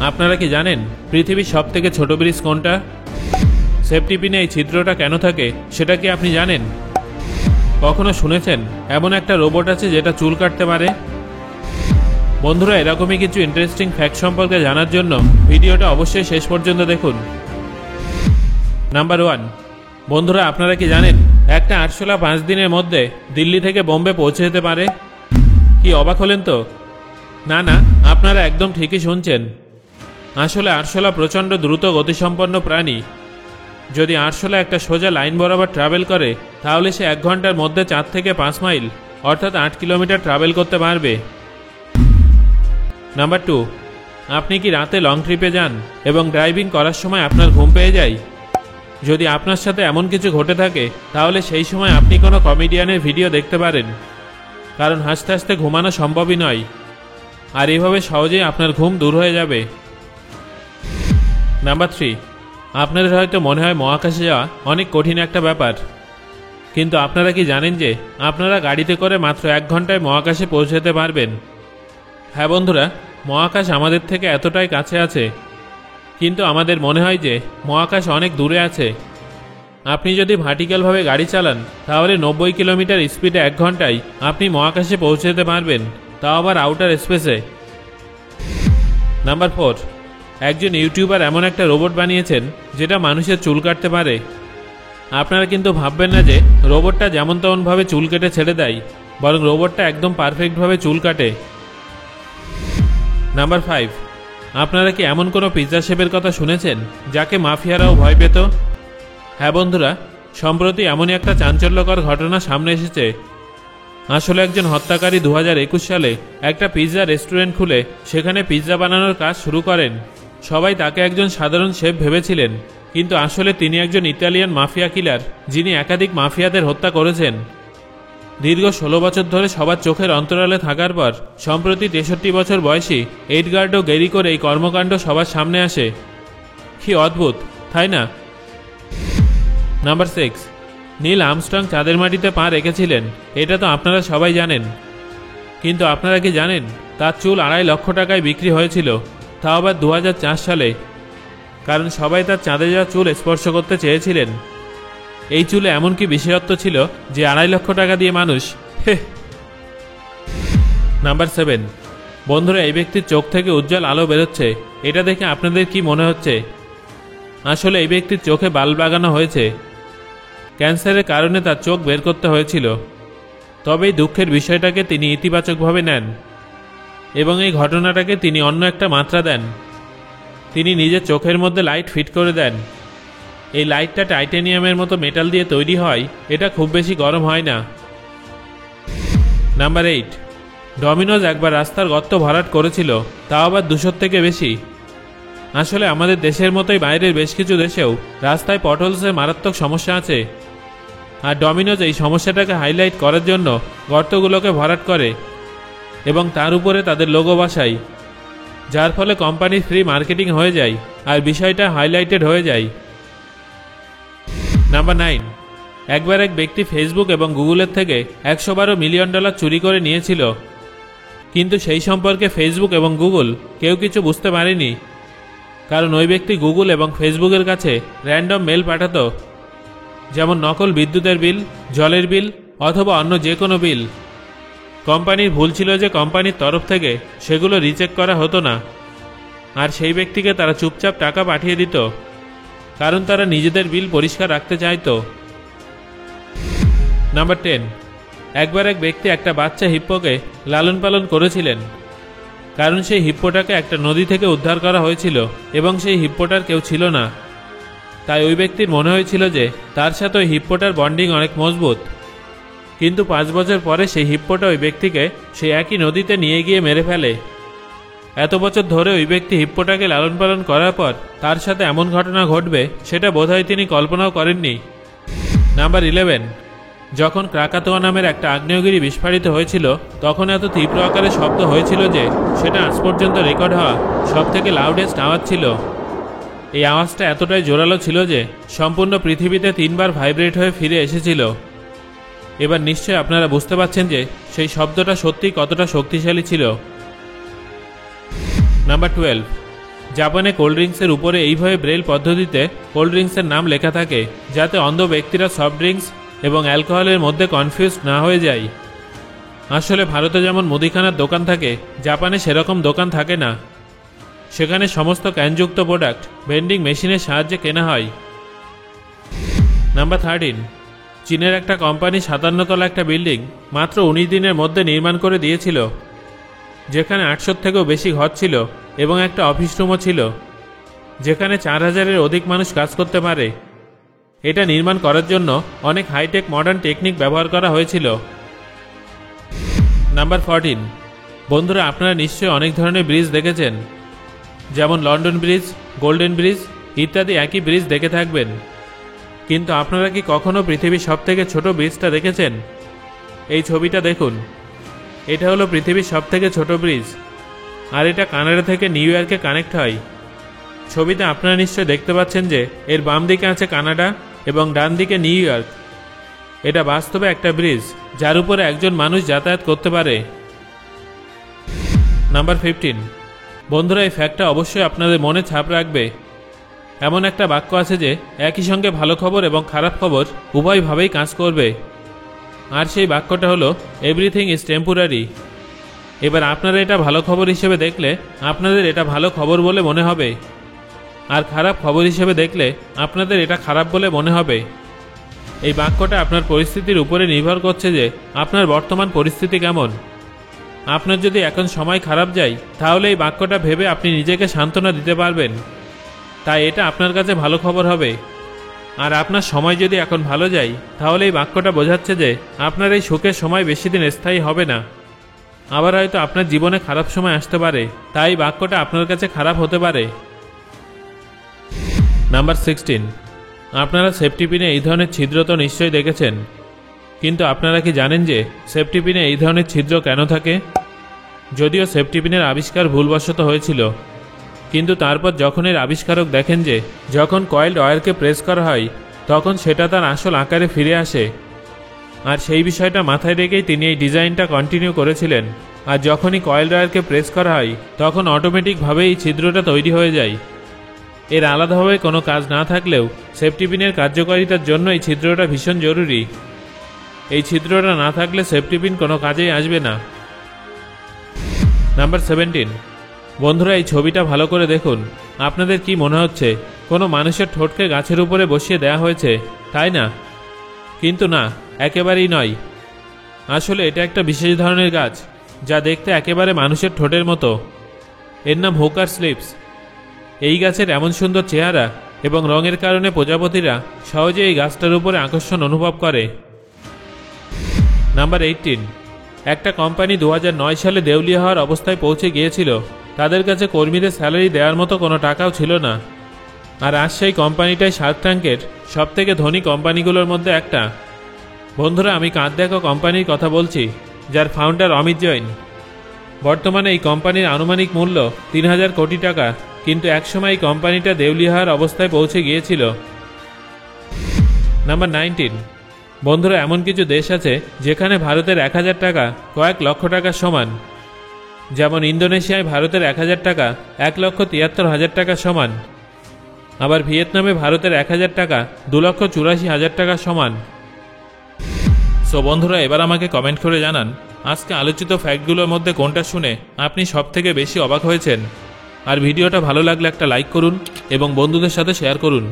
আপনারা কি জানেন পৃথিবীর সবথেকে ছোট ব্রিজ কোনটা? সেফটি পিনে এই ছিদ্রটা কেন থাকে সেটা কি আপনি জানেন? কখনো শুনেছেন এমন একটা রোবট আছে যেটা চুল কাটতে পারে? বন্ধুরা, এরকমই কিছু ইন্টারেস্টিং ফ্যাক্ট সম্পর্কে জানার জন্য ভিডিওটা অবশ্যই শেষ পর্যন্ত দেখুন। নাম্বার 1, বন্ধুরা আপনারা কি জানেন একটা আরশোলা 5 দিনের মধ্যে দিল্লি থেকে বোম্বে পৌঁছে যেতে পারে? কি অবাক হলেন তো? না, আপনারা একদম ঠিকই শুনছেন। আসলে আরশোলা প্রচণ্ড দ্রুত গতিসম্পন্ন প্রাণী। যদি আরশোলা একটা সোজা লাইন বরাবর ট্রাভেল করে তাহলে সে 1 ঘন্টার মধ্যে 4 থেকে 5 মাইল অর্থাৎ 8 কিলোমিটার ট্রাভেল করতে পারবে। নাম্বার 2, আপনি কি রাতে লং ট্রিপে যান এবং ড্রাইভিং করার সময় আপনার ঘুম পেয়ে যায়? যদি আপনার সাথে এমন কিছু ঘটে থাকে তাহলে সেই সময় আপনি কোনো কমেডিয়ানের ভিডিও দেখতে পারেন, কারণ হাসতে হাসতে ঘুমানো সম্ভবই নয়, আর এভাবে সহজেই আপনার ঘুম দূর হয়ে যাবে। নাম্বার 3, আপনাদের হয়তো মনে হয় মহাকাশে যাওয়া অনেক কঠিন একটা ব্যাপার, কিন্তু আপনারা কি জানেন যে আপনারা গাড়িতে করে মাত্র 1 ঘন্টায় মহাকাশে পৌঁছাতে পারবেন? হ্যাঁ বন্ধুরা, মহাকাশ আমাদের থেকে এতটাই কাছে আছে, কিন্তু আমাদের মনে হয় যে মহাকাশ অনেক দূরে আছে। আপনি যদি ভার্টিক্যালভাবে গাড়ি চালান তাহলে 90 কিলোমিটার স্পিডে 1 ঘন্টায় আপনি মহাকাশে পৌঁছে যেতে পারবেন, তাও আবার আউটার স্পেসে। নাম্বার 4, একজন ইউটিউবার এমন একটা রোবট বানিয়েছেন যেটা মানুষের চুল কাটতে পারে। আপনারা কিন্তু ভাববেন না যে রোবটটা যেমন তেমনভাবে চুল কেটে ছেড়ে দেয়, বরং রোবটটা একদম পারফেক্টভাবে চুল কাটে। নাম্বার 5, আপনারা কি এমন কোনো পিৎজা শেফের কথা শুনেছেন যাকে মাফিয়ারাও ভয় পেত? হ্যাঁ বন্ধুরা, সম্প্রতি এমনই একটা চাঞ্চল্যকর ঘটনা সামনে এসেছে। আসলে একজন হত্যাকারী 2021 সালে একটা পিৎজা রেস্টুরেন্ট খুলে সেখানে পিৎজা বানানোর কাজ শুরু করেন। সবাই তাকে একজন সাধারণ শেফ ভেবেছিলেন, কিন্তু আসলে তিনি একজন ইতালিয়ান মাফিয়া কিলার যিনি একাধিক মাফিয়াদের হত্যা করেছেন। দীর্ঘ 16 বছর ধরে সবার চোখের অন্তরালে থাকার পর সম্প্রতি 63 বছর বয়সী এডগার্ডো গেরিকোর এই কর্মকাণ্ড সবার সামনে আসে। কি অদ্ভুত, তাই না? নাম্বার 6, নীল আর্মস্ট্রং চাঁদের মাটিতে পা রেখেছিলেন, এটা তো আপনারা সবাই জানেন, কিন্তু আপনারা কি জানেন তার চুল 2.5 লক্ষ টাকায় বিক্রি হয়েছিল, তাও আবার 2004 সালে, কারণ সবাই তার চাঁদে যাওয়া চুল স্পর্শ করতে চেয়েছিলেন। এই চুলে এমন কি বিশেষত্ব ছিল যে 2.5 লক্ষ টাকা দিয়ে মানুষ নাম্বার 7, বন্ধুরা এই ব্যক্তির চোখ থেকে উজ্জ্বল আলো বেরোচ্ছে, এটা দেখে আপনাদের কি মনে হচ্ছে? আসলে এই ব্যক্তির চোখে বাল্ব লাগানো হয়েছে। ক্যান্সারের কারণে তার চোখ বের করতে হয়েছিল, তবে এই দুঃখের বিষয়টাকে তিনি ইতিবাচকভাবে নেন এবং এই ঘটনাটাকে তিনি অন্য একটা মাত্রা দেন। তিনি নিজের চোখের মধ্যে লাইট ফিট করে দেন। এই লাইটটা টাইটেনিয়ামের মতো মেটাল দিয়ে তৈরি হয়, এটা খুব বেশি গরম হয় না। নাম্বার 8, ডমিনোজ একবার রাস্তার গর্ত ভরাট করেছিল, তাও আবার 200 থেকে বেশি। আসলে আমাদের দেশের মতোই বাইরের বেশ কিছু দেশেও রাস্তায় পটহোলসের মারাত্মক সমস্যা আছে, আর ডমিনোজ এই সমস্যাটাকে হাইলাইট করার জন্য গর্তগুলোকে ভরাট করে এবং তার উপরে তাদের লোগো বসায়, যার ফলে কোম্পানির ফ্রি মার্কেটিং হয়ে যায় আর বিষয়টা হাইলাইটেড হয়ে যায়। নাম্বার 9, একবার এক ব্যক্তি ফেসবুক এবং গুগলের থেকে $112 মিলিয়ন চুরি করে নিয়েছিল, কিন্তু সেই সম্পর্কে ফেসবুক এবং গুগল কেউ কিছু বুঝতে পারেনি, কারণ ওই ব্যক্তি গুগল এবং ফেসবুকের কাছে র্যান্ডম মেল পাঠাতো, যেমন নকল বিদ্যুতের বিল, জলের বিল অথবা অন্য যে কোনো বিল। কোম্পানির ভুল ছিল যে কোম্পানির তরফ থেকে সেগুলো রিচেক করা হতো না, আর সেই ব্যক্তিকে তারা চুপচাপ টাকা পাঠিয়ে দিত, কারণ তারা নিজেদের বিল পরিষ্কার রাখতে চাইতো। নাম্বার 10, একবার এক ব্যক্তি একটা বাচ্চা হিপ্পোকে লালন পালন করেছিলেন, কারণ সেই হিপ্পোটাকে একটা নদী থেকে উদ্ধার করা হয়েছিল এবং সেই হিপ্পোটার কেউ ছিল না, তাই ওই ব্যক্তির মনে হয়েছিল যে তার সাথে ওই হিপ্পোটার বন্ডিং অনেক মজবুত। কিন্তু 5 বছর পরে সেই হিপ্পোটা ওই ব্যক্তিকে সেই একই নদীতে নিয়ে গিয়ে মেরে ফেলে। এত বছর ধরে ওই ব্যক্তি হিপ্পোটাকে লালন পালন করার পর তার সাথে এমন ঘটনা ঘটবে সেটা বোধহয় তিনি কল্পনাও করেননি। নাম্বার 11, যখন ক্রাকাতোয়া নামের একটা আগ্নেয়গিরি বিস্ফোরিত হয়েছিল তখন এত তীব্র আকারে শব্দ হয়েছিল যে সেটা আজ পর্যন্ত রেকর্ড হওয়া সবথেকে লাউডেস্ট আওয়াজ ছিল। এই আওয়াজটা এতটাই জোরালো ছিল যে সম্পূর্ণ পৃথিবীতে 3 বার ভাইব্রেট হয়ে ফিরে এসেছিল। এবার নিশ্চয়ই আপনারা বুঝতে পারছেন যে সেই শব্দটা সত্যিই কতটা শক্তিশালী ছিল। নাম্বার 12, জাপানে কোল্ড ড্রিঙ্কসের উপরে এইভাবে ব্রেল পদ্ধতিতে কোল্ড ড্রিঙ্কসের নাম লেখা থাকে, যাতে অন্ধ ব্যক্তিরা সফট ড্রিঙ্কস এবং অ্যালকোহলের মধ্যে কনফিউজড না হয়ে যায়। আসলে ভারতে যেমন মুদিখানার দোকান থাকে, জাপানে সেরকম দোকান থাকে না। সেখানে সমস্ত ক্যানযুক্ত প্রোডাক্ট ভেন্ডিং মেশিনের সাহায্যে কেনা হয়। নাম্বার 13, চীনের একটা কোম্পানি 57 তলা একটা বিল্ডিং মাত্র 19 দিনের মধ্যে নির্মাণ করে দিয়েছিল, যেখানে 800 থেকেও বেশি ঘর ছিল এবং একটা অফিস রুমও ছিল, যেখানে 4000-এর অধিক মানুষ কাজ করতে পারে। এটা নির্মাণ করার জন্য অনেক হাইটেক মডার্ন টেকনিক ব্যবহার করা হয়েছিল। নাম্বার 14, বন্ধুরা আপনারা নিশ্চয়ই অনেক ধরনের ব্রিজ দেখেছেন, যেমন লন্ডন ব্রিজ, গোল্ডেন ব্রিজ ইত্যাদি একই ব্রিজ দেখে থাকবেন। কিন্তু আপনারা কি কখনো পৃথিবীর সবথেকে ছোট ব্রিজটা দেখেছেন? এই ছবিটা দেখুন, এটা হলো পৃথিবীর সবথেকে ছোট ব্রিজ, আর এটা কানাডা থেকে নিউ ইয়র্কে কানেক্ট হয়। ছবিতে আপনারা নিশ্চয়ই দেখতে পাচ্ছেন যে এর বাম দিকে আছে কানাডা এবং ডান দিকে নিউ ইয়র্ক। এটা বাস্তবে একটা ব্রিজ, যার উপরে একজন মানুষ যাতায়াত করতে পারে। নাম্বার 15, বন্ধুরা এই ফ্যাক্টটা অবশ্যই আপনাদের মনে ছাপ রাখবে। এমন একটা বাক্য আছে যে একই সঙ্গে ভালো খবর এবং খারাপ খবর উভয়ভাবেই কাজ করবে, আর সেই বাক্যটা হলো এভরিথিং ইজ টেম্পোরারি। এবার আপনারা এটা ভালো খবর হিসেবে দেখলে আপনাদের এটা ভালো খবর বলে মনে হবে, আর খারাপ খবর হিসেবে দেখলে আপনাদের এটা খারাপ বলে মনে হবে। এই বাক্যটা আপনার পরিস্থিতির উপরে নির্ভর করছে যে আপনার বর্তমান পরিস্থিতি কেমন। আপনার যদি এখন সময় খারাপ যায়, তাহলে এই বাক্যটা ভেবে আপনি নিজেকে সান্ত্বনা দিতে পারবেন, তাই এটা আপনার কাছে ভালো খবর হবে। আর আপনার সময় যদি এখন ভালো যায়, তাহলে এই বাক্যটা বোঝাচ্ছে যে আপনার এই সুখের সময় বেশি দিন স্থায়ী হবে না। আবার হয়তো আপনার জীবনে খারাপ সময় আসতে পারে, তাই বাক্যটা আপনার কাছে খারাপ হতে পারে। নাম্বার 16, আপনারা সেফটি পিনে এই ধরনের ছিদ্র তো নিশ্চয়ই দেখেছেন, কিন্তু আপনারা কি জানেন যে সেফটি পিনে এই ধরনের ছিদ্র কেন থাকে? যদিও সেফটি পিনের আবিষ্কার ভুলবশত হয়েছিল, কিন্তু তারপর যখন এর আবিষ্কারক দেখেন যে যখন কয়েলড ওয়্যারকে প্রেস করা হয় তখন সেটা তার আসল আকারে ফিরে আসে, আর সেই বিষয়টা মাথায় রেখেই তিনি এই ডিজাইনটা কন্টিনিউ করেছিলেন। আর যখনই কয়েলড ওয়্যারকে প্রেস করা হয় তখন অটোমেটিকভাবে এই ছিদ্রটা তৈরি হয়ে যায়। এর আলাদাভাবে কোনো কাজ না থাকলেও সেফটি পিনের কার্যকারিতার জন্য এই ছিদ্রটা ভীষণ জরুরি। এই ছিদ্রটা না থাকলে সেফটি পিন কোনো কাজেই আসবে না। নাম্বার 17, বন্ধুরা এই ছবিটা ভালো করে দেখুন। আপনাদের কি মনে হচ্ছে কোনো মানুষের ঠোঁটকে গাছের উপরে বসিয়ে দেয়া হয়েছে, তাই না? কিন্তু না, একেবারেই নয়। আসলে এটা একটা বিশেষ ধরনের গাছ, যা দেখতে একেবারে মানুষের ঠোঁটের মতো। এর নাম হুকার স্লিপস। এই গাছের এমন সুন্দর চেহারা এবং রঙের কারণে প্রজাপতিরা সহজে এই গাছটার উপরে আকর্ষণ অনুভব করে। নাম্বার 18, একটা কোম্পানি 2009 সালে দেউলিয়া হওয়ার অবস্থায় পৌঁছে গিয়েছিল। তাদের কাছে কর্মীদের স্যালারি দেওয়ার মতো কোনো টাকাও ছিল না। আর আজ সেই কোম্পানিটাই শার্ক ট্যাঙ্কের সবথেকে ধনী কোম্পানিগুলোর মধ্যে একটা। বন্ধুরা, আমি কাঁদ দেখা কোম্পানির কথা বলছি, যার ফাউন্ডার অমিত জৈন। বর্তমানে এই কোম্পানির আনুমানিক মূল্য 3000 কোটি টাকা, কিন্তু একসময় এই কোম্পানিটা দেউলিয়া হওয়ার অবস্থায় পৌঁছে গিয়েছিল। নাম্বার 19, বন্ধুরা এমন কিছু দেশ আছে যেখানে ভারতের 1000 টাকা কয়েক লক্ষ টাকার সমান। যেমন ইন্দোনেশিয়ায় ভারতের 1000 টাকা 1,73,000 টাকার সমান। আবার ভিয়েতনামে ভারতের 1000 টাকা 2,84,000 টাকার সমান। সো বন্ধুরা, এবার আমাকে কমেন্ট করে জানান আজকে আলোচিত ফ্যাক্টগুলোর মধ্যে কোনটা শুনে আপনি সবথেকে বেশি অবাক হয়েছেন। আর ভিডিওটা ভালো লাগলে একটা লাইক করুন এবং বন্ধুদের সাথে শেয়ার করুন।